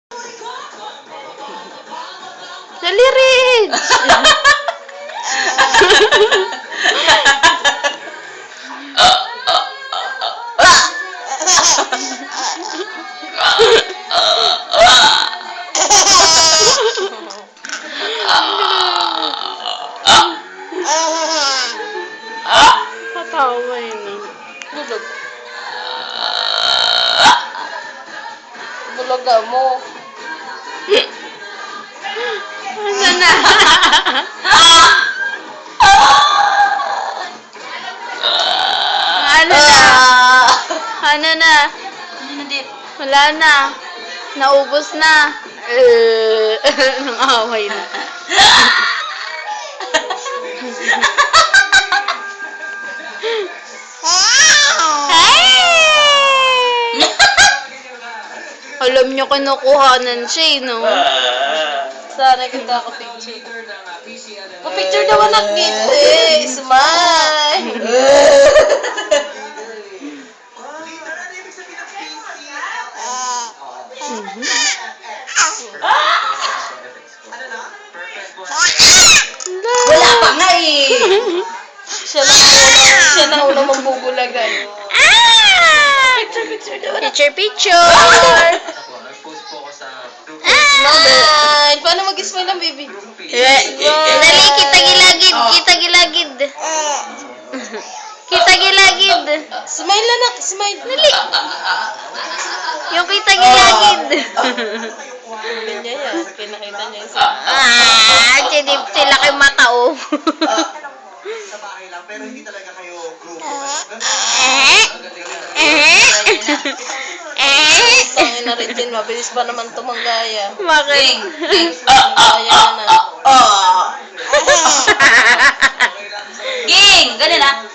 Dali, Rich! Patawa yun. Bulog. Bulaga mo. Ano na? Ano na? Ano na? Ano na, Dit? Wala na. Naubos na. Nang away na. Alam nyo, kinukuhanan siya, no? Sana kita ako picture. Pa-picture daw anak dito eh. Smile. Wala pa nga eh. Siya na unang mambubulagan. Picture, picture! Smile. Paano mag-smile ang baby? Dali, kita gilagid, kita gilagid. Kita gilagid. Smile anak, smile. Dali. Yung kita gilagid. Hindi niya yan. Pinakita niya yung Sila kay mata, oh. Sa bahay lang, pero hindi talaga kayo grupo. Tangin na rin din. Mabilis pa naman tumanggaya. Bakit? Kaya na. Ging! Ganun na.